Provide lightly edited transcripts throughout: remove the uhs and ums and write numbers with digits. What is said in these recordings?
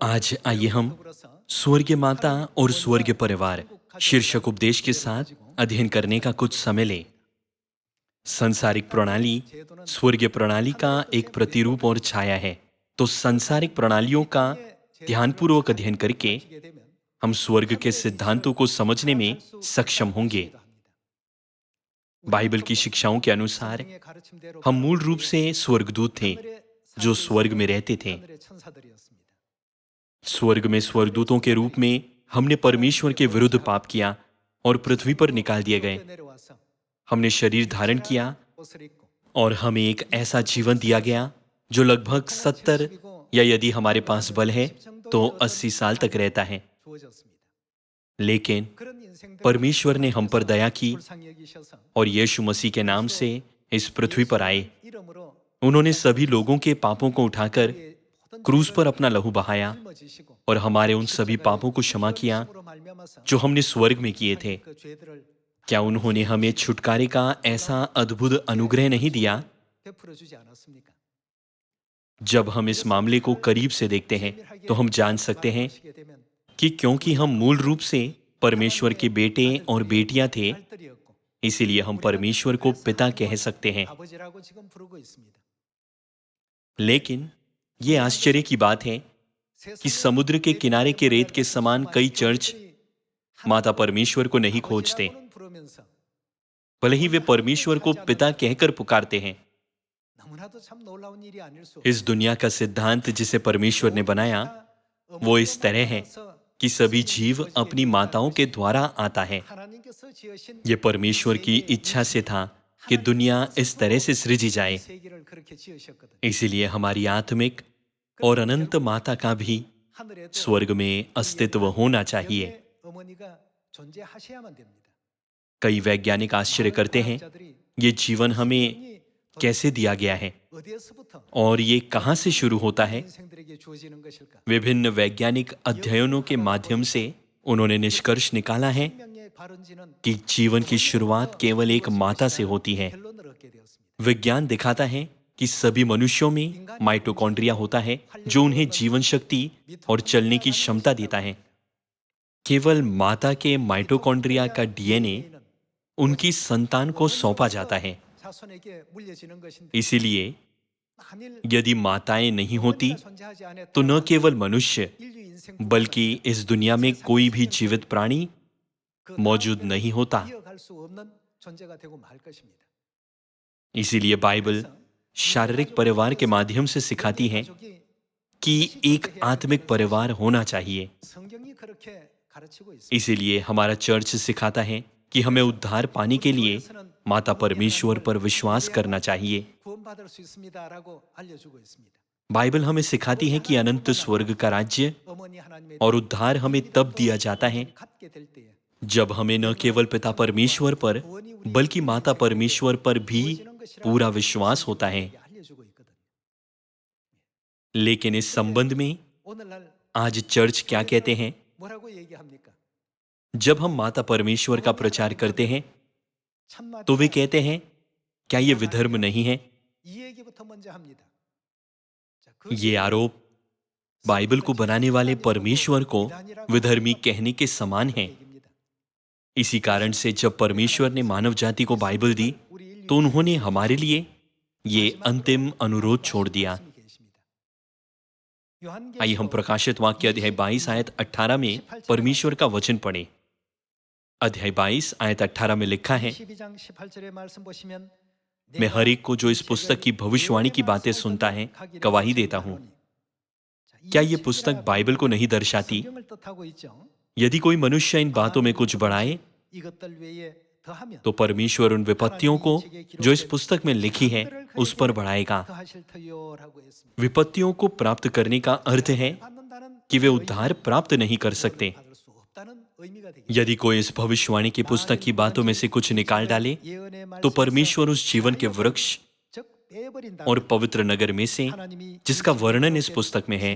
आज आइए हम स्वर्गीय माता और स्वर्गीय परिवार शीर्षक उपदेश के साथ अध्ययन करने का कुछ समय लें। संसारिक प्रणाली स्वर्गीय प्रणाली का एक प्रतिरूप और छाया है। तो संसारिक प्रणालियों का ध्यानपूर्वक अध्ययन करके हम स्वर्ग के सिद्धांतों को समझने में सक्षम होंगे। बाइबल की शिक्षाओं के अनुसार हम मूल रूप से स्वर्गदूत थे जो स्वर्ग में रहते थे। स्वर्ग में स्वर्गदूतों के रूप में हमने परमेश्वर के विरुद्ध पाप किया और पृथ्वी पर निकाल दिए गए। हमने शरीर धारण किया और हमें एक ऐसा जीवन दिया गया जो लगभग 70 या यदि हमारे पास बल है तो 80 साल तक रहता है। लेकिन परमेश्वर ने हम पर दया की और यीशु मसीह के नाम से इस पृथ्वी पर आए। उन्होंने सभी लोगों के पापों को उठाकर क्रूस पर अपना लहू बहाया और हमारे उन सभी पापों को क्षमा किया जो हमने स्वर्ग में किए थे। क्या उन्होंने हमें छुटकारे का ऐसा अद्भुत अनुग्रह नहीं दिया? जब हम इस मामले को करीब से देखते हैं तो हम जान सकते हैं कि क्योंकि हम मूल रूप से परमेश्वर के बेटे और बेटियां थे, इसीलिए हम परमेश्वर को पिता कह सकते हैं। लेकिन ये आश्चर्य की बात है कि समुद्र के किनारे के रेत के समान कई चर्च माता परमेश्वर को नहीं खोजते, भले ही वे परमेश्वर को पिता कहकर पुकारते हैं। इस दुनिया का सिद्धांत जिसे परमेश्वर ने बनाया वो इस तरह है कि सभी जीव अपनी माताओं के द्वारा आता है। ये परमेश्वर की इच्छा से था कि दुनिया इस तरह से सृजी जाए। इसीलिए हमारी आत्मिक और अनंत माता का भी स्वर्ग में अस्तित्व होना चाहिए। कई वैज्ञानिक आश्चर्य करते हैं ये जीवन हमें कैसे दिया गया है और ये कहां से शुरू होता है। विभिन्न वैज्ञानिक अध्ययनों के माध्यम से उन्होंने निष्कर्ष निकाला है कि जीवन की शुरुआत केवल एक माता से होती है। विज्ञान दिखाता है कि सभी मनुष्यों में माइटोकॉन्ड्रिया होता है जो उन्हें जीवन शक्ति और चलने की क्षमता देता है। केवल माता के माइटोकॉन्ड्रिया का डीएनए उनकी संतान को सौंपा जाता है। इसीलिए यदि माताएं नहीं होती तो न केवल मनुष्य बल्कि इस दुनिया में कोई भी जीवित प्राणी मौजूद नहीं होता। इसीलिए बाइबल शारीरिक परिवार के माध्यम से सिखाती है कि एक आत्मिक परिवार होना चाहिए। इसीलिए हमारा चर्च सिखाता है कि हमें उद्धार पाने के लिए माता परमेश्वर पर विश्वास करना चाहिए। बाइबल हमें सिखाती है कि अनंत स्वर्ग का राज्य और उद्धार हमें तब दिया जाता है जब हमें न केवल पिता परमेश्वर पर बल्कि माता परमेश्वर पर भी पूरा विश्वास होता है। लेकिन इस संबंध में आज चर्च क्या कहते हैं? जब हम माता परमेश्वर का प्रचार करते हैं तो वे कहते हैं क्या ये विधर्म नहीं है? ये आरोप बाइबल को बनाने वाले परमेश्वर को विधर्मी कहने के समान है। इसी कारण से जब परमेश्वर ने मानव जाति को बाइबल दी तो उन्होंने हमारे लिए ये अंतिम अनुरोध छोड़ दिया। आइए हम प्रकाशित वाक्य अध्याय 22 आयत 18 में परमेश्वर का वचन पढ़ें। अध्याय 22 आयत 18 में लिखा है, मैं हर एक को जो इस पुस्तक की भविष्यवाणी की बातें सुनता है गवाही देता हूं। क्या यह पुस्तक बाइबल को नहीं दर्शाती? यदि कोई मनुष्य इन बातों में कुछ बढ़ाए तो परमेश्वर उन विपत्तियों को जो इस पुस्तक में लिखी है उस पर बढ़ाएगा। विपत्तियों को प्राप्त करने का अर्थ है कि वे उद्धार प्राप्त नहीं कर सकते। यदि कोई इस भविष्यवाणी की पुस्तक की बातों में से कुछ निकाल डाले तो परमेश्वर उस जीवन के वृक्ष और पवित्र नगर में से जिसका वर्णन इस पुस्तक में है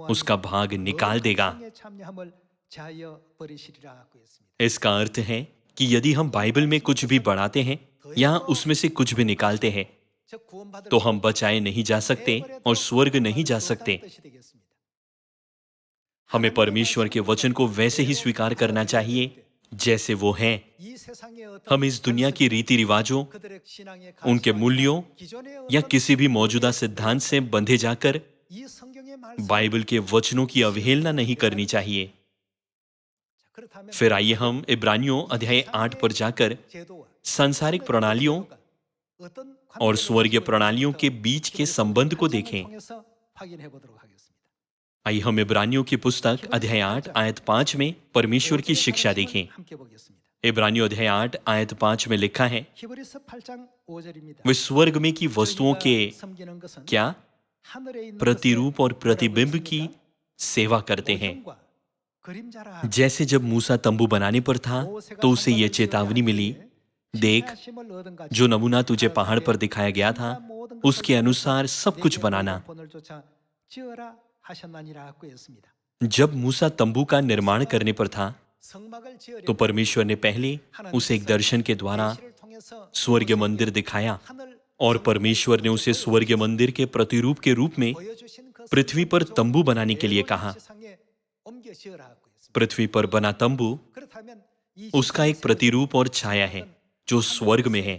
उसका भाग निकाल देगा। इसका अर्थ है कि यदि हम बाइबल में कुछ भी बढ़ाते हैं या उसमें से कुछ भी निकालते हैं तो हम बचाए नहीं जा सकते और स्वर्ग नहीं जा सकते। हमें परमेश्वर के वचन को वैसे ही स्वीकार करना चाहिए जैसे वो हैं। हम इस दुनिया की रीति रिवाजों, उनके मूल्यों या किसी भी मौजूदा सिद्धांत से बंधे जाकर बाइबल के वचनों की अवहेलना नहीं करनी चाहिए। फिर आइए हम इब्रानियों अध्याय 8 पर जाकर सांसारिक प्रणालियों और स्वर्गीय प्रणालियों के बीच के संबंध को देखें। आइए हम इब्रानियों की पुस्तक अध्याय 8 आयत 5 में परमेश्वर की शिक्षा देखें। इब्रानियों अध्याय 8 आयत 5 में लिखा है, वे स्वर्ग में की वस्तुओं के क्या प्रतिरूप और प्रतिबिंब की सेवा करते हैं। जैसे जब मूसा तंबू बनाने पर था तो उसे यह चेतावनी मिली, देख, जो नमूना तुझे पहाड़ पर दिखाया गया था उसके अनुसार सब कुछ बनाना। जब मूसा तंबू का निर्माण करने पर था तो परमेश्वर ने पहले उसे एक दर्शन के द्वारा स्वर्गीय मंदिर दिखाया और परमेश्वर ने उसे स्वर्गीय मंदिर के प्रतिरूप के रूप में पृथ्वी पर तंबू बनाने के लिए कहा। पृथ्वी पर बना तंबू उसका एक प्रतिरूप और छाया है जो स्वर्ग में है।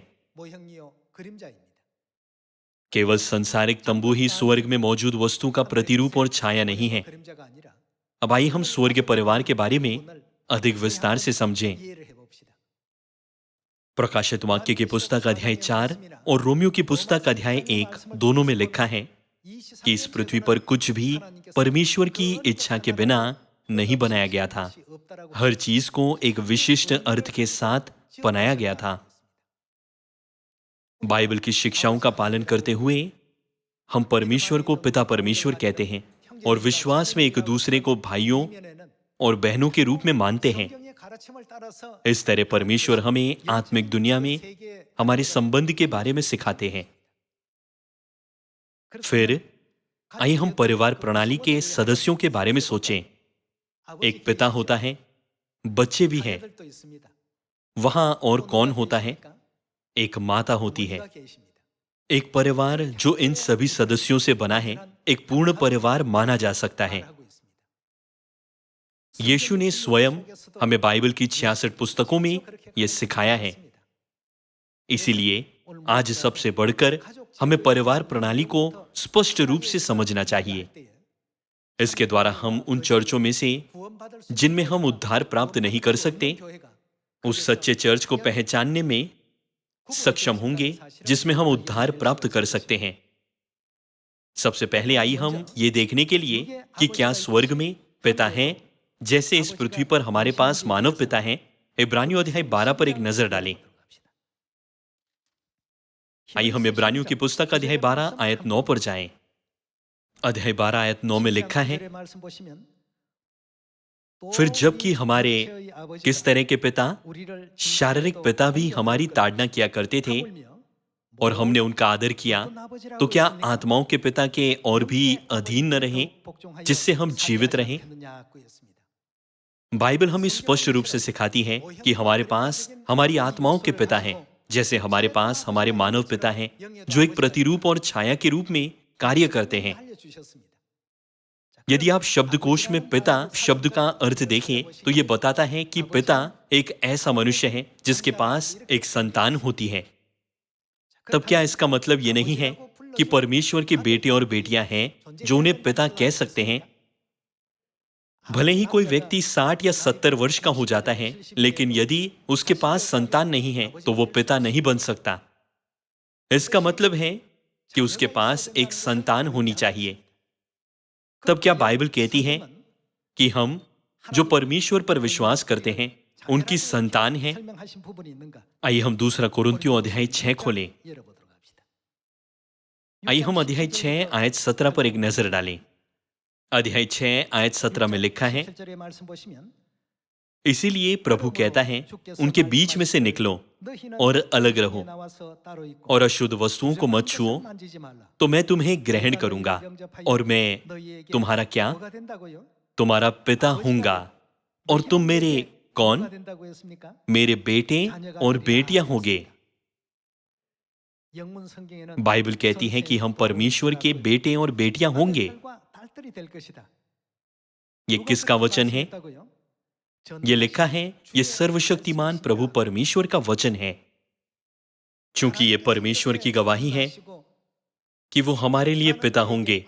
केवल संसारिक तंबू ही स्वर्ग में मौजूद वस्तु का प्रतिरूप और छाया नहीं है। अब आइए हम स्वर्गीय परिवार के बारे में अधिक विस्तार से समझें। प्रकाशित वाक्य की पुस्तक अध्याय 4 और रोमियो की पुस्तक अध्याय 1 दोनों में लिखा है कि इस पृथ्वी पर कुछ भी परमेश्वर की इच्छा के बिना नहीं बनाया गया था। हर चीज को एक विशिष्ट अर्थ के साथ बनाया गया था। बाइबल की शिक्षाओं का पालन करते हुए हम परमेश्वर को पिता परमेश्वर कहते हैं और विश्वास में एक दूसरे को भाइयों और बहनों के रूप में मानते हैं। इस तरह परमेश्वर हमें आत्मिक दुनिया में हमारे संबंध के बारे में सिखाते हैं। फिर आइए हम परिवार प्रणाली के सदस्यों के बारे में सोचें। एक पिता होता है, बच्चे भी हैं। वहां और कौन होता है? एक माता होती है। एक परिवार जो इन सभी सदस्यों से बना है एक पूर्ण परिवार माना जा सकता है। यीशु ने स्वयं हमें बाइबल की 66 पुस्तकों में यह सिखाया है। इसीलिए आज सबसे बढ़कर हमें परिवार प्रणाली को स्पष्ट रूप से समझना चाहिए। इसके द्वारा हम उन चर्चों में से जिनमें हम उद्धार प्राप्त नहीं कर सकते, उस सच्चे चर्च को पहचानने में सक्षम होंगे जिसमें हम उद्धार प्राप्त कर सकते हैं। सबसे पहले आइए हम ये देखने के लिए कि क्या स्वर्ग में पिता हैं जैसे इस पृथ्वी पर हमारे पास मानव पिता हैं। इब्रानियों अध्याय 12 पर एक नजर डालें। आइए हम इब्रानियों की पुस्तक अध्याय 12 आयत 9 पर जाएं। अध्याय 12 आयत 9 में लिखा है, फिर जबकि हमारे किस तरह के पिता, शारीरिक पिता भी हमारी ताड़ना किया करते थे और हमने उनका आदर किया, तो क्या आत्माओं के पिता के और भी अधीन न रहें जिससे हम जीवित रहें। बाइबल हमें स्पष्ट रूप से सिखाती है कि हमारे पास हमारी आत्माओं के पिता हैं, जैसे हमारे पास हमारे मानव पिता हैं जो एक प्रतिरूप और छाया के रूप में कार्य करते हैं। यदि आप शब्दकोश में पिता शब्द का अर्थ देखें तो यह बताता है कि पिता एक ऐसा मनुष्य है जिसके पास एक संतान होती है। तब क्या इसका मतलब यह नहीं है कि परमेश्वर के बेटे और बेटियां हैं जो उन्हें पिता कह सकते हैं? भले ही कोई व्यक्ति 60 या 70 वर्ष का हो जाता है, लेकिन यदि उसके पास संतान नहीं है तो वो पिता नहीं बन सकता। इसका मतलब है कि उसके पास एक संतान होनी चाहिए। तब क्या बाइबल कहती है कि हम जो परमेश्वर पर विश्वास करते हैं उनकी संतान हैं? आइए हम दूसरा कोरिन्थियों अध्याय 6 खोलें। आइए हम अध्याय 6 आयत 17 पर एक नजर डालें। अध्याय 6 आयत 17 में लिखा है, इसीलिए प्रभु कहता है, उनके बीच में से निकलो और अलग रहो और अशुद्ध वस्तुओं को मत छुओ, तो मैं तुम्हें ग्रहण करूंगा और मैं तुम्हारा क्या? तुम्हारा पिता हूंगा और तुम मेरे कौन? मेरे बेटे और बेटियां होगे। बाइबल कहती है कि हम परमेश्वर के बेटे और बेटियां होंगे। ये किसका वचन है? ये लिखा है, ये सर्वशक्तिमान प्रभु परमेश्वर का वचन है। चूंकि ये परमेश्वर की गवाही है कि वो हमारे लिए पिता होंगे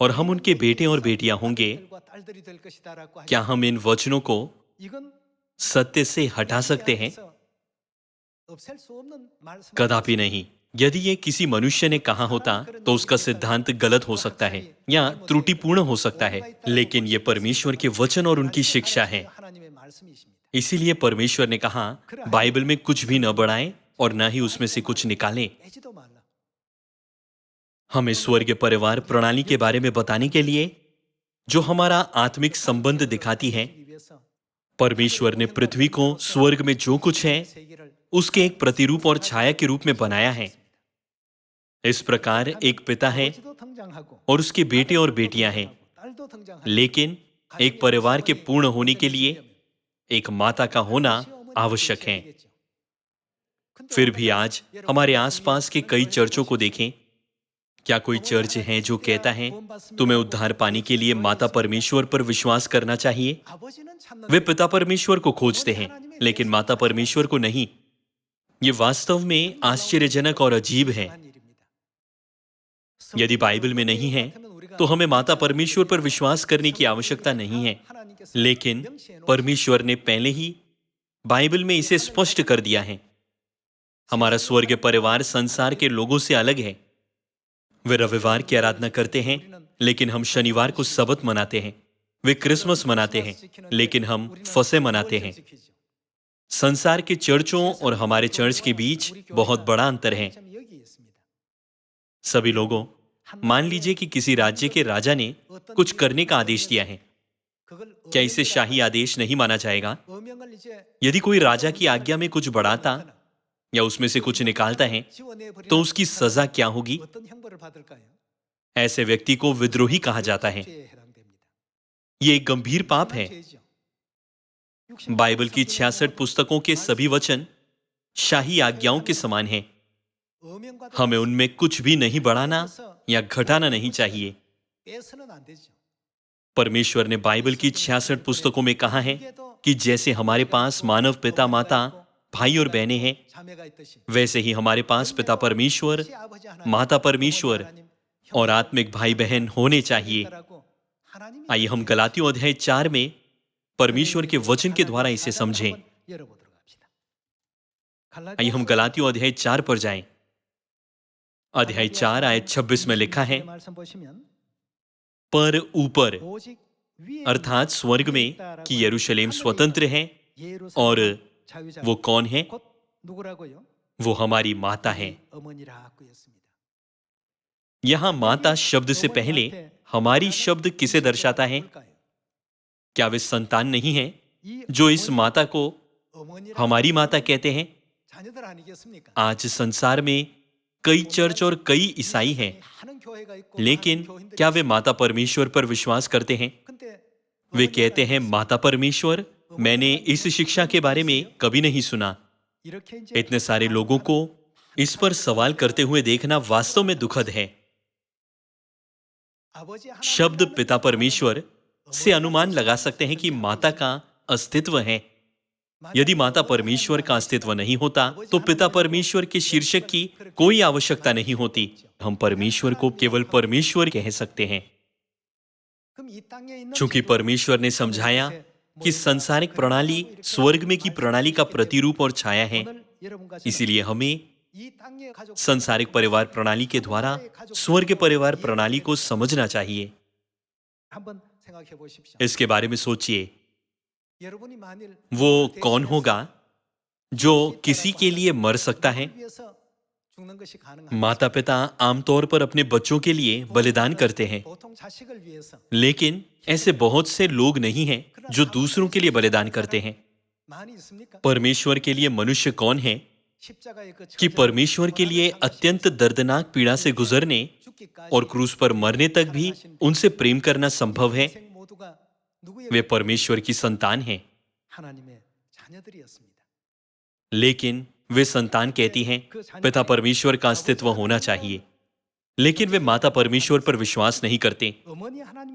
और हम उनके बेटे और बेटियां होंगे, क्या हम इन वचनों को सत्य से हटा सकते हैं? कदापि नहीं। यदि ये किसी मनुष्य ने कहा होता तो उसका सिद्धांत गलत हो सकता है या त्रुटिपूर्ण हो सकता है, लेकिन ये परमेश्वर के वचन और उनकी शिक्षा है। इसीलिए परमेश्वर ने कहा, बाइबल में कुछ भी न बढ़ाएं और न ही उसमें से कुछ निकालें। हमें स्वर्गीय परिवार प्रणाली के बारे में बताने के लिए, जो हमारा आत्मिक संबंध दिखाती है, परमेश्वर ने पृथ्वी को स्वर्ग में जो कुछ है उसके एक प्रतिरूप और छाया के रूप में बनाया है। इस प्रकार एक पिता है और उसके बेटे और बेटियां हैं, लेकिन एक परिवार के पूर्ण होने के लिए एक माता का होना आवश्यक है। फिर भी आज हमारे आसपास के कई चर्चों को देखें। क्या कोई चर्च है जो कहता है तुम्हें उद्धार पाने के लिए माता परमेश्वर पर विश्वास करना चाहिए? वे पिता परमेश्वर को खोजते हैं, लेकिन माता परमेश्वर को नहीं। ये वास्तव में आश्चर्यजनक और अजीब है। यदि बाइबल में नहीं है तो हमें माता परमेश्वर पर विश्वास करने की आवश्यकता नहीं है, लेकिन परमेश्वर ने पहले ही बाइबल में इसे स्पष्ट कर दिया है। हमारा स्वर्गीय परिवार संसार के लोगों से अलग है। वे रविवार की आराधना करते हैं, लेकिन हम शनिवार को सबत मनाते हैं। वे क्रिसमस मनाते हैं, लेकिन हम फसह मनाते हैं। संसार के चर्चों और हमारे चर्च के बीच बहुत बड़ा अंतर है। सभी लोगों, मान लीजिए कि किसी राज्य के राजा ने कुछ करने का आदेश दिया है, क्या इसे शाही आदेश नहीं माना जाएगा? यदि कोई राजा की आज्ञा में कुछ बढ़ाता या उसमें से कुछ निकालता है तो उसकी सजा क्या होगी? ऐसे व्यक्ति को विद्रोही कहा जाता है। यह एक गंभीर पाप है। बाइबल की 66 पुस्तकों के सभी वचन शाही आज्ञाओं के समान हैं। हमें उनमें कुछ भी नहीं बढ़ाना या घटाना नहीं चाहिए। परमेश्वर ने बाइबल की 66 पुस्तकों में कहा है कि जैसे हमारे पास मानव पिता माता भाई और बहनें हैं, वैसे ही हमारे पास पिता परमेश्वर, माता परमेश्वर और आत्मिक भाई बहन होने चाहिए। आइए हम गलातियों अध्याय 4 में परमेश्वर के वचन के द्वारा इसे समझें। आइए हम गलातियों अध्याय 4 पर जाएं। अध्याय 4 आयत 26 में लिखा है, पर ऊपर अर्थात स्वर्ग में कि यरूशलेम स्वतंत्र है, और वो कौन है? वो हमारी माता है। यहां माता शब्द से पहले हमारी शब्द किसे दर्शाता है? क्या वे संतान नहीं है जो इस माता को हमारी माता कहते हैं? आज संसार में कई चर्च और कई ईसाई हैं, लेकिन क्या वे माता परमेश्वर पर विश्वास करते हैं? वे कहते हैं, माता परमेश्वर, मैंने इस शिक्षा के बारे में कभी नहीं सुना। इतने सारे लोगों को इस पर सवाल करते हुए देखना वास्तव में दुखद है। शब्द पिता परमेश्वर से अनुमान लगा सकते हैं कि माता का अस्तित्व है। यदि माता परमेश्वर का अस्तित्व नहीं होता तो पिता परमेश्वर के शीर्षक की कोई आवश्यकता नहीं होती। हम परमेश्वर को केवल परमेश्वर कह सकते हैं। चूंकि परमेश्वर ने समझाया कि सांसारिक प्रणाली स्वर्ग में की प्रणाली का प्रतिरूप और छाया है, इसीलिए हमें सांसारिक परिवार प्रणाली के द्वारा स्वर्ग परिवार प्रणाली को समझना चाहिए। इसके बारे में सोचिए, वो कौन होगा जो किसी के लिए मर सकता है? माता पिता आमतौर पर अपने बच्चों के लिए बलिदान करते हैं, लेकिन ऐसे बहुत से लोग नहीं हैं जो दूसरों के लिए बलिदान करते हैं। परमेश्वर के लिए मनुष्य कौन है कि परमेश्वर के लिए अत्यंत दर्दनाक पीड़ा से गुजरने और क्रूस पर मरने तक भी उनसे प्रेम करना संभव है? वे परमेश्वर की संतान हैं, लेकिन वे संतान कहती हैं पिता परमेश्वर का अस्तित्व होना चाहिए। लेकिन वे माता परमेश्वर पर विश्वास नहीं करते।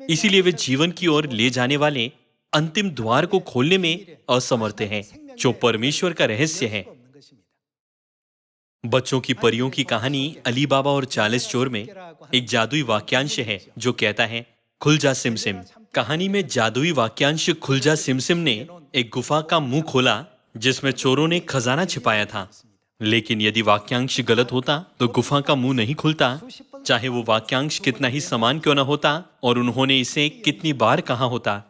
इसीलिए वे जीवन की ओर ले जाने वाले अंतिम द्वार को खोलने में असमर्थ हैं, जो परमेश्वर का रहस्य है। बच्चों की परियों की कहानी अली बाबा और 40 चोर में एक जादुई वाक्यांश है जो कहता है, खुल जा सिमसिम। कहानी में जादुई वाक्यांश खुल जा सिमसिम ने एक गुफा का मुंह खोला जिसमें चोरों ने खजाना छिपाया था। लेकिन यदि वाक्यांश गलत होता तो गुफा का मुंह नहीं खुलता, चाहे वो वाक्यांश कितना ही समान क्यों ना होता और उन्होंने इसे कितनी बार कहा होता।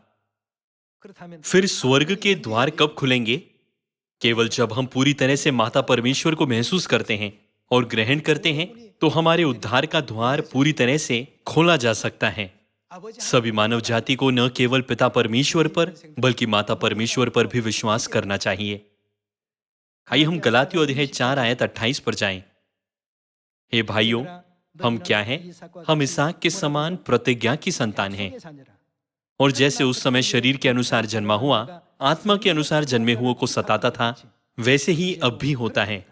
फिर स्वर्ग के द्वार कब खुलेंगे? केवल जब हम पूरी तरह से माता परमेश्वर को महसूस करते हैं और ग्रहण करते हैं, तो हमारे उद्धार का द्वार पूरी तरह से खोला जा सकता है। सभी मानव जाति को न केवल पिता परमेश्वर पर बल्कि माता परमेश्वर पर भी विश्वास करना चाहिए। आइए हम गलातियों अध्याय 4 आयत 28 पर जाएं। हे भाइयों, हम क्या हैं? हम इसहाक के समान प्रतिज्ञा की संतान हैं। और जैसे उस समय शरीर के अनुसार जन्मा हुआ आत्मा के अनुसार जन्मे हुओं को सताता था, वैसे ही अब भी होता है।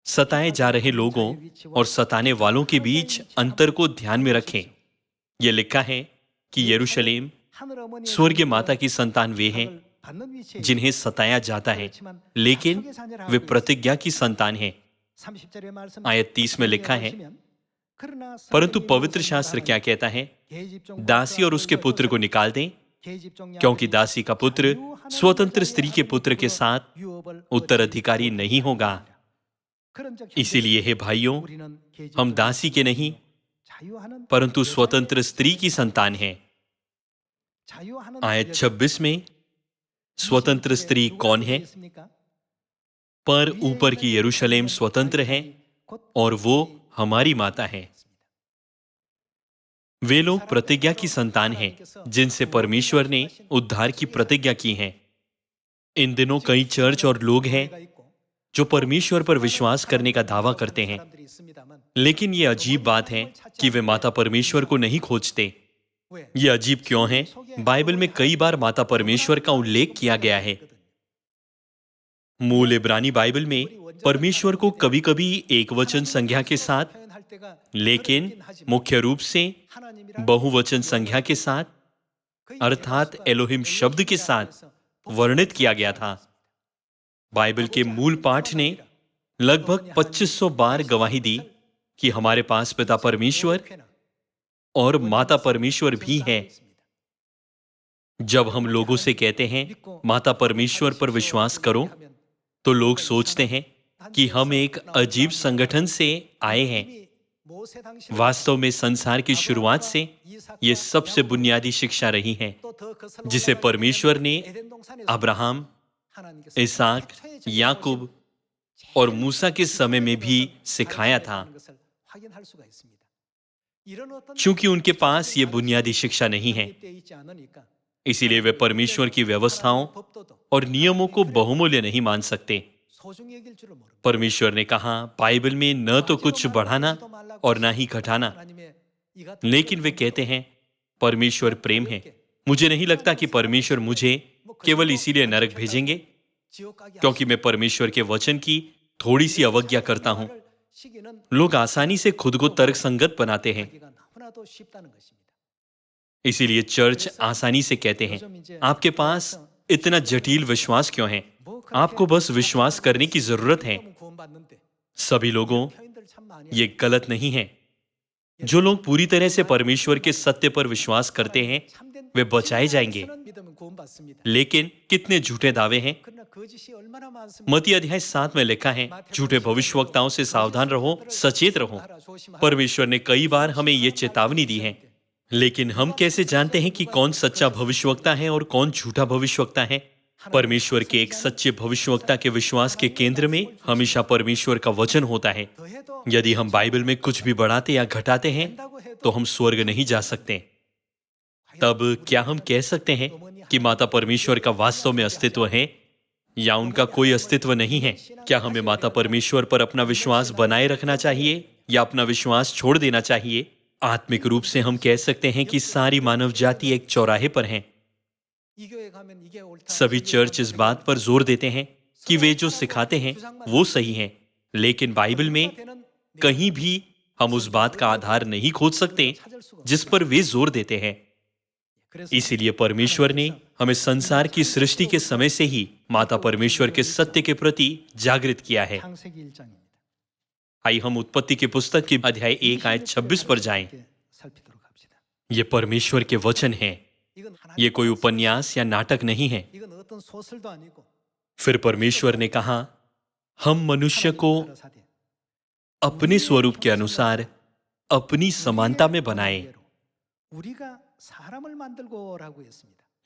सताए जा रहे लोगों और सताने वालों के बीच अंतर को ध्यान में रखें। यह लिखा है कि यरूशलेम, स्वर्गीय माता की संतान वे हैं जिन्हें सताया जाता है, लेकिन वे प्रतिज्ञा की संतान हैं। आयत 30 में लिखा है, परंतु पवित्र शास्त्र क्या कहता है? दासी और उसके पुत्र को निकाल दें, क्योंकि दासी का पुत्र स्वतंत्र स्त्री के पुत्र के साथ उत्तराधिकारी नहीं होगा। इसीलिए हे भाइयों, हम दासी के नहीं परंतु स्वतंत्र स्त्री की संतान हैं। आयत 26 में स्वतंत्र स्त्री कौन है? पर ऊपर की यरूशलेम स्वतंत्र है और वो हमारी माता है। वे लोग प्रतिज्ञा की संतान हैं जिनसे परमेश्वर ने उद्धार की प्रतिज्ञा की है। इन दिनों कई चर्च और लोग हैं जो परमेश्वर पर विश्वास करने का दावा करते हैं, लेकिन यह अजीब बात है कि वे माता परमेश्वर को नहीं खोजते। यह अजीब क्यों है? बाइबल में कई बार माता परमेश्वर का उल्लेख किया गया है। मूल इब्रानी बाइबल में परमेश्वर को कभी कभी एक वचन संज्ञा के साथ, लेकिन मुख्य रूप से बहुवचन संज्ञा के साथ, अर्थात एलोहिम शब्द के साथ वर्णित किया गया था। बाइबल के मूल पाठ ने लगभग 2500 बार गवाही दी कि हमारे पास पिता परमेश्वर और माता परमेश्वर भी है। जब हम लोगों से कहते हैं माता परमेश्वर पर विश्वास करो, तो लोग सोचते हैं कि हम एक अजीब संगठन से आए हैं। वास्तव में संसार की शुरुआत से यह सबसे बुनियादी शिक्षा रही है जिसे परमेश्वर ने अब्राहम, इसहाक, याकूब और मूसा के समय में भी सिखाया था। चूंकि उनके पास यह बुनियादी शिक्षा नहीं है, इसीलिए वे परमेश्वर की व्यवस्थाओं और नियमों को बहुमूल्य नहीं मान सकते। परमेश्वर ने कहा बाइबल में न तो कुछ बढ़ाना और ना ही घटाना, लेकिन वे कहते हैं परमेश्वर प्रेम है। मुझे नहीं लगता कि परमेश्वर मुझे केवल इसीलिए नरक भेजेंगे क्योंकि मैं परमेश्वर के वचन की थोड़ी सी अवज्ञा करता हूं। लोग आसानी से खुद को तर्कसंगत बनाते हैं, इसीलिए चर्च आसानी से कहते हैं आपके पास इतना जटिल विश्वास क्यों है? आपको बस विश्वास करने की जरूरत है। सभी लोगों, ये गलत नहीं है। जो लोग पूरी तरह से परमेश्वर के सत्य पर विश्वास करते हैं वे बचाए जाएंगे। लेकिन कितने झूठे दावे हैं। मत्ती अध्याय 7 में लिखा है, झूठे भविष्यवक्ताओं से सावधान रहो, सचेत रहो। परमेश्वर ने कई बार हमें यह चेतावनी दी है, लेकिन हम कैसे जानते हैं कि कौन सच्चा भविष्यवक्ता है और कौन झूठा भविष्यवक्ता है? परमेश्वर के एक सच्चे भविष्यवक्ता के विश्वास के केंद्र में हमेशा परमेश्वर का वचन होता है। यदि हम बाइबल में कुछ भी बढ़ाते या घटाते हैं तो हम स्वर्ग नहीं जा सकते। तब क्या हम कह सकते हैं कि माता परमेश्वर का वास्तव में अस्तित्व है या उनका कोई अस्तित्व नहीं है? क्या हमें माता परमेश्वर पर अपना विश्वास बनाए रखना चाहिए या अपना विश्वास छोड़ देना चाहिए? आत्मिक रूप से हम कह सकते हैं कि सारी मानव जाति एक चौराहे पर है। सभी चर्च इस बात पर जोर देते हैं कि वे जो सिखाते हैं वो सही है, लेकिन बाइबल में कहीं भी हम उस बात का आधार नहीं खोज सकते जिस पर वे जोर देते हैं। इसीलिए परमेश्वर ने हमें संसार की सृष्टि के समय से ही माता परमेश्वर के सत्य के प्रति जागृत किया है। आइए हम उत्पत्ति की पुस्तक की अध्याय 1 आयत 26 पर जाएं। ये परमेश्वर के वचन हैं। ये कोई उपन्यास या नाटक नहीं है। फिर परमेश्वर ने कहा, हम मनुष्य को अपने स्वरूप के अनुसार अपनी समानता में बनाए।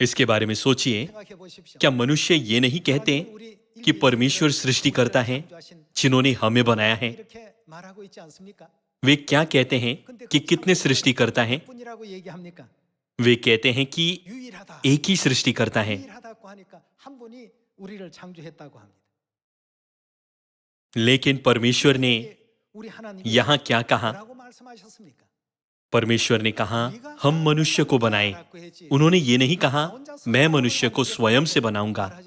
इसके बारे में सोचिए, क्या मनुष्य ये नहीं कहते कि परमेश्वर सृष्टि करता है जिन्होंने हमें बनाया है? वे क्या कहते हैं कि कितने सृष्टि करता है? वे कहते हैं कि एक ही सृष्टि करता है। लेकिन परमेश्वर ने यहां क्या कहा? परमेश्वर ने कहा, हम मनुष्य को बनाए। उन्होंने ये नहीं कहा, मैं मनुष्य को स्वयं से बनाऊंगा।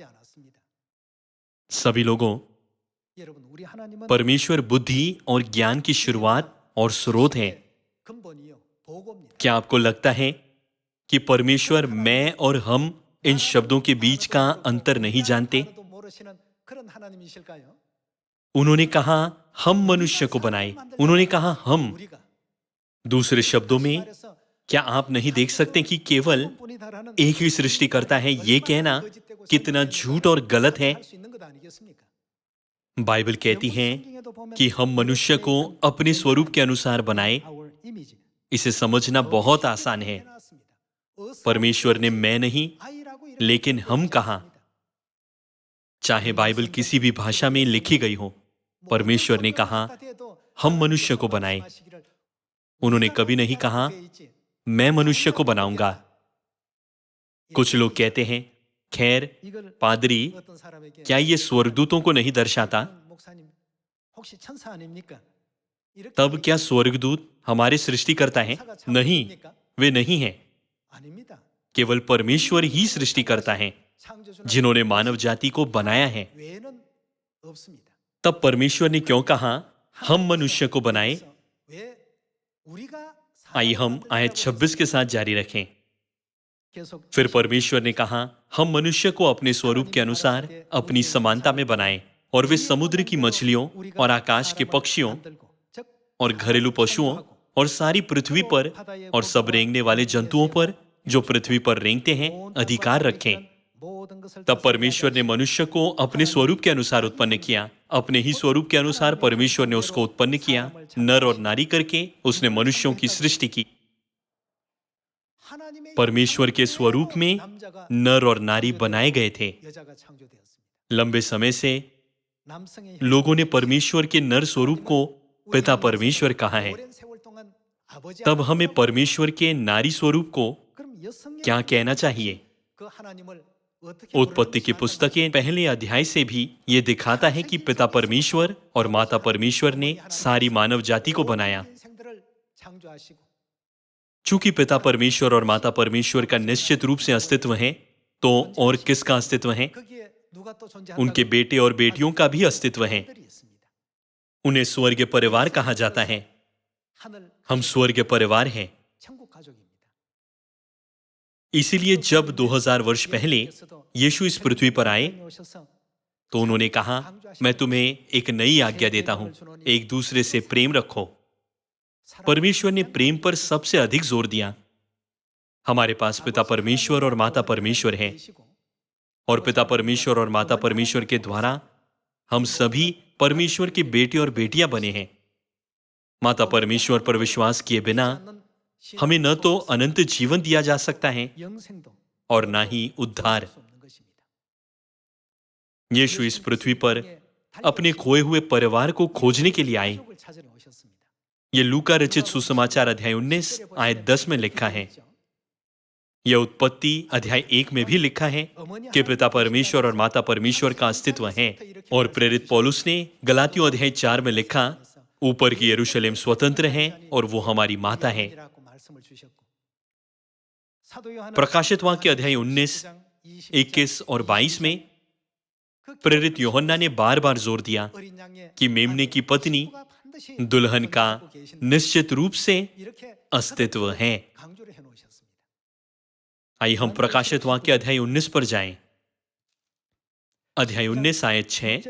सभी लोगों, परमेश्वर बुद्धि और ज्ञान की शुरुआत और स्रोत है। क्या आपको लगता है कि परमेश्वर मैं और हम इन शब्दों के बीच का अंतर नहीं जानते? उन्होंने कहा, हम मनुष्य को बनाए। उन्होंने कहा हम। दूसरे शब्दों में, क्या आप नहीं देख सकते कि केवल एक ही सृष्टि करता है? ये कहना कितना झूठ और गलत है। बाइबल कहती है कि हम मनुष्य को अपने स्वरूप के अनुसार बनाए। इसे समझना बहुत आसान है। परमेश्वर ने मैं नहीं, लेकिन हम कहा। चाहे बाइबल किसी भी भाषा में लिखी गई हो, परमेश्वर ने कहा, हम मनुष्य को बनाए। उन्होंने कभी नहीं कहा, मैं मनुष्य को बनाऊंगा। कुछ लोग कहते हैं, खैर पादरी, क्या ये स्वर्गदूतों को नहीं दर्शाता? तब क्या स्वर्गदूत हमारे सृष्टि करता है? नहीं, वे नहीं हैं। केवल परमेश्वर ही सृष्टि करता है, जिन्होंने मानव जाति को बनाया है। तब परमेश्वर ने क्यों कहा, हम मनुष्य को बनाए? आइए हम आयत 26 के साथ जारी रखें। फिर परमेश्वर ने कहा, हम मनुष्य को अपने स्वरूप के अनुसार अपनी समानता में बनाएं, और वे समुद्र की मछलियों और आकाश के पक्षियों और घरेलू पशुओं और सारी पृथ्वी पर और सब रेंगने वाले जंतुओं पर जो पृथ्वी पर रेंगते हैं अधिकार रखें। तब परमेश्वर ने मनुष्य को अपने स्वरूप के अनुसार उत्पन्न किया। अपने ही स्वरूप के अनुसार परमेश्वर ने उसको उत्पन्न किया। नर और नारी करके उसने मनुष्यों की सृष्टि की। परमेश्वर के स्वरूप में नर और नारी बनाए गए थे। लंबे समय से लोगों ने परमेश्वर के नर स्वरूप को पिता परमेश्वर कहा है। तब हमें परमेश्वर के नारी स्वरूप को क्या कहना चाहिए? उत्पत्ति की पुस्तक के पहले अध्याय से भी ये दिखाता है कि पिता परमेश्वर और माता परमेश्वर ने सारी मानव जाति को बनाया। चूंकि पिता परमेश्वर और माता परमेश्वर का निश्चित रूप से अस्तित्व है, तो और किसका अस्तित्व है? उनके बेटे और बेटियों का भी अस्तित्व है। उन्हें स्वर्गीय परिवार कहा जाता है। हम स्वर्गीय परिवार हैं। इसीलिए जब 2000 वर्ष पहले यीशु इस पृथ्वी पर आए, तो उन्होंने कहा, मैं तुम्हें एक नई आज्ञा देता हूं, एक दूसरे से प्रेम रखो। परमेश्वर ने प्रेम पर सबसे अधिक जोर दिया। हमारे पास पिता परमेश्वर और माता परमेश्वर है, और पिता परमेश्वर और माता परमेश्वर के द्वारा हम सभी परमेश्वर के बेटे और बेटियां बने हैं। माता परमेश्वर पर विश्वास किए बिना हमें न तो अनंत जीवन दिया जा सकता है और ना ही उद्धार। यीशु इस पृथ्वी पर अपने खोए हुए परिवार को खोजने के लिए आए। यह लूका रचित सुसमाचार अध्याय 19 आयत 10 में लिखा है। यह उत्पत्ति अध्याय 1 में भी लिखा है कि पिता परमेश्वर और माता परमेश्वर का अस्तित्व है। और प्रेरित पौलुस ने गलातियों अध्याय 4 में लिखा, ऊपर की यरूशलेम स्वतंत्र है और वो हमारी माता है। प्रकाशित वाक्य अध्याय 19, 21 और 22 में प्रेरित यूहन्ना ने बार बार जोर दिया कि मेमने की पत्नी दुल्हन का निश्चित रूप से अस्तित्व है। आइए हम प्रकाशित वाक्य अध्याय 19 पर जाएं। अध्याय 19 आयत 6।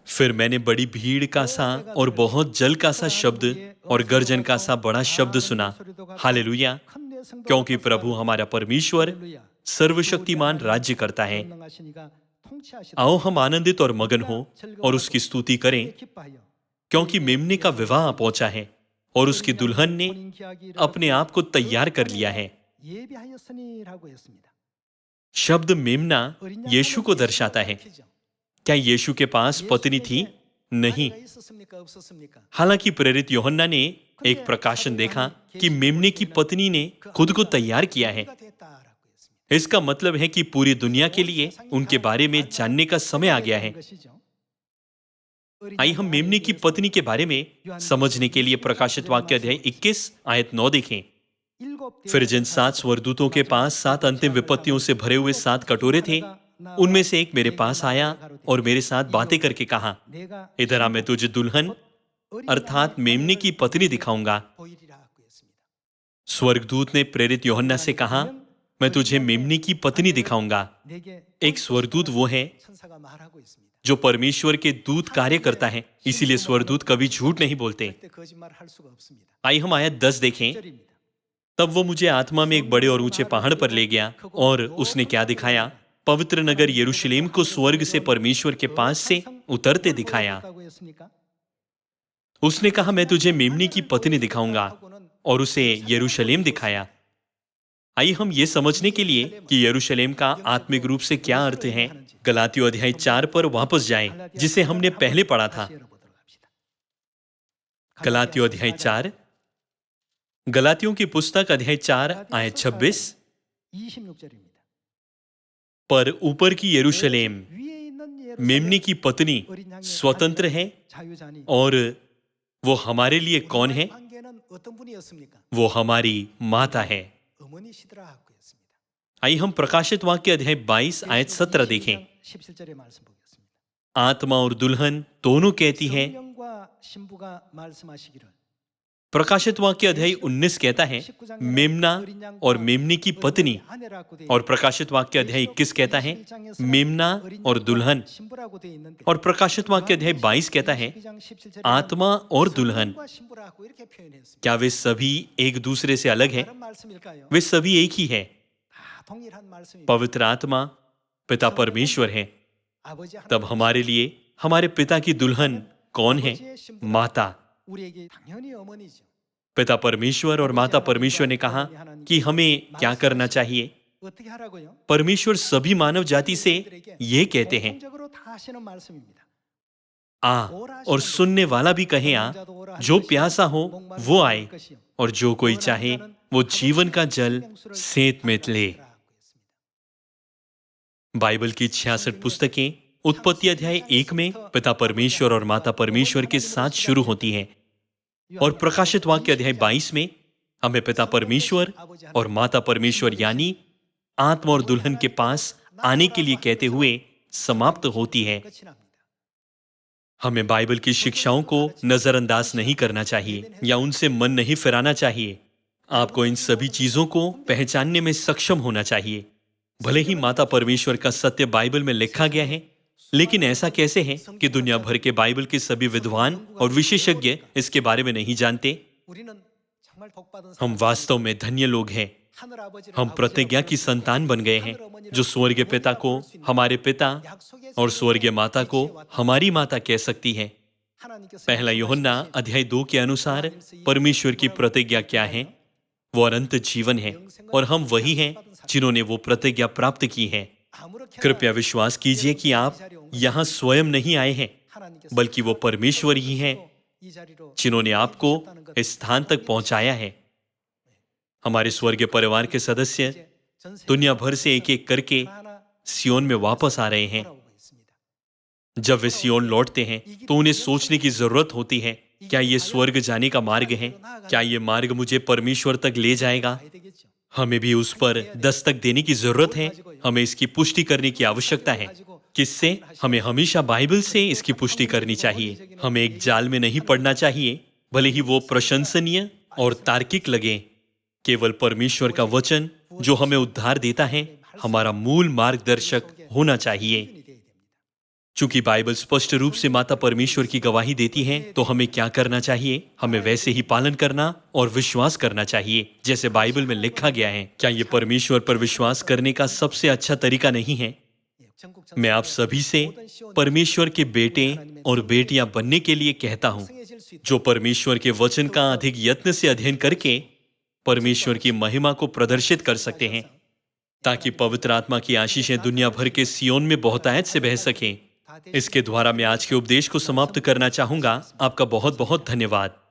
फिर मैंने बड़ी भीड़ का सा और बहुत जल का सा शब्द और गर्जन का सा बड़ा शब्द सुना, हालेलुया, क्योंकि प्रभु हमारा परमेश्वर सर्वशक्तिमान राज्य करता है। आओ हम आनंदित और मगन हो और उसकी स्तुति करें, क्योंकि मेमने का विवाह पहुंचा है और उसकी दुल्हन ने अपने आप को तैयार कर लिया है। शब्द मेमना यीशु को दर्शाता है। क्या यीशु के पास पत्नी थी? नहीं। हालांकि प्रेरित यूहन्ना ने एक प्रकाशन देखा कि मेमने की पत्नी ने खुद को तैयार किया है। इसका मतलब है कि पूरी दुनिया के लिए उनके बारे में जानने का समय आ गया है। आइए हम मेमने की पत्नी के बारे में समझने के लिए प्रकाशित वाक्य अध्याय 21 आयत 9 देखें। फिर जिन 7 स्वर्गदूतों के पास 7 अंतिम विपत्तियों से भरे हुए 7 कटोरे थे, उनमें से एक मेरे पास आया और मेरे साथ बातें करके कहा, इधर आ, मैं तुझे दुल्हन अर्थात मेमने की पत्नी दिखाऊंगा। स्वर्गदूत ने प्रेरित यूहन्ना से कहा, मैं तुझे मेमने की पत्नी दिखाऊंगा। एक स्वर्गदूत वो है जो परमेश्वर के दूत कार्य करता है, इसीलिए स्वर्गदूत कभी झूठ नहीं बोलते। आइए हम आयत 10 देखें। तब वो मुझे आत्मा में एक बड़े और ऊंचे पहाड़ पर ले गया और उसने क्या दिखाया? पवित्र नगर यरूशलेम को स्वर्ग से परमेश्वर के पास से उतरते दिखाया। उसने कहा, मैं तुझे मेमने की पत्नी दिखाऊंगा, और उसे यरूशलेम दिखाया। आइए हम ये समझने के लिए कि यरूशलेम का आत्मिक रूप से क्या अर्थ है, गलातियों अध्याय 4 पर वापस जाएं, जिसे हमने पहले पढ़ा था। गलातियों अध्याय 4, गलातियों की पुस्तक अध्याय 4 आयत 26। पर ऊपर की यरूशलेम मेमने की पत्नी स्वतंत्र है, और वो हमारे लिए कौन है? वो हमारी माता है। आइए हम प्रकाशित वाक्य अध्याय 22 आयत 17 देखें। आत्मा और दुल्हन दोनों कहती हैं। प्रकाशित वाक्य अध्याय 19 कहता है मेमना और मेमने की पत्नी, और प्रकाशित वाक्य अध्याय 21 कहता है मेमना और दुल्हन, और प्रकाशित वाक्य अध्याय 22 कहता है आत्मा और दुल्हन। क्या वे सभी एक दूसरे से अलग हैं? वे सभी एक ही है। पवित्र आत्मा पिता परमेश्वर है। तब हमारे लिए हमारे पिता की दुल्हन कौन है? माता। पिता परमेश्वर और माता परमेश्वर ने कहा कि हमें क्या करना चाहिए। परमेश्वर सभी मानव जाति से ये कहते हैं, आ, और सुनने वाला भी कहे आ, जो प्यासा हो वो आए, और जो कोई चाहे वो जीवन का जल सेंत में ले। बाइबल की 66 पुस्तकें उत्पत्ति अध्याय 1 में पिता परमेश्वर और माता परमेश्वर के साथ शुरू होती हैं, और प्रकाशित वाक्य अध्याय 22 में हमें पिता परमेश्वर और माता परमेश्वर यानी आत्मा और दुल्हन के पास आने के लिए कहते हुए समाप्त होती है। हमें बाइबल की शिक्षाओं को नजरअंदाज नहीं करना चाहिए या उनसे मन नहीं फिराना चाहिए। आपको इन सभी चीजों को पहचानने में सक्षम होना चाहिए। भले ही माता परमेश्वर का सत्य बाइबल में लिखा गया है, लेकिन ऐसा कैसे है कि दुनिया भर के बाइबल के सभी विद्वान और विशेषज्ञ इसके बारे में नहीं जानते? हम वास्तव में धन्य लोग हैं। हम प्रतिज्ञा की संतान बन गए हैं, जो स्वर्गीय पिता को हमारे पिता और स्वर्गीय माता को हमारी माता कह सकती है। पहला यूहन्ना अध्याय 2 के अनुसार परमेश्वर की प्रतिज्ञा क्या है? वो अनंत जीवन है, और हम वही हैं जिन्होंने वो प्रतिज्ञा प्राप्त की है। कृपया विश्वास कीजिए कि आप यहाँ स्वयं नहीं आए हैं, बल्कि वो परमेश्वर ही हैं जिन्होंने आपको इस स्थान तक पहुंचाया है। हमारे स्वर्गीय परिवार के सदस्य दुनिया भर से एक एक करके सियोन में वापस आ रहे हैं। जब वे सियोन लौटते हैं तो उन्हें सोचने की जरूरत होती है, क्या ये स्वर्ग जाने का मार्ग है? क्या ये मार्ग मुझे परमेश्वर तक ले जाएगा? हमें भी उस पर दस्तक देने की जरूरत है। हमें इसकी पुष्टि करने की आवश्यकता है। किससे? हमें हमेशा बाइबल से इसकी पुष्टि करनी चाहिए। हमें एक जाल में नहीं पड़ना चाहिए, भले ही वो प्रशंसनीय और तार्किक लगे। केवल परमेश्वर का वचन जो हमें उद्धार देता है, हमारा मूल मार्गदर्शक होना चाहिए। चूंकि बाइबल स्पष्ट रूप से माता परमेश्वर की गवाही देती है, तो हमें क्या करना चाहिए? हमें वैसे ही पालन करना और विश्वास करना चाहिए जैसे बाइबल में लिखा गया है। क्या ये परमेश्वर पर विश्वास करने का सबसे अच्छा तरीका नहीं है? मैं आप सभी से परमेश्वर के बेटे और बेटियां बनने के लिए कहता हूं, जो परमेश्वर के वचन का अधिक यत्न से अध्ययन करके परमेश्वर की महिमा को प्रदर्शित कर सकते हैं, ताकि पवित्र आत्मा की आशीषें दुनिया भर के सियोन में बहुतायत से बह सकें। इसके द्वारा मैं आज के उपदेश को समाप्त करना चाहूंगा। आपका बहुत बहुत धन्यवाद।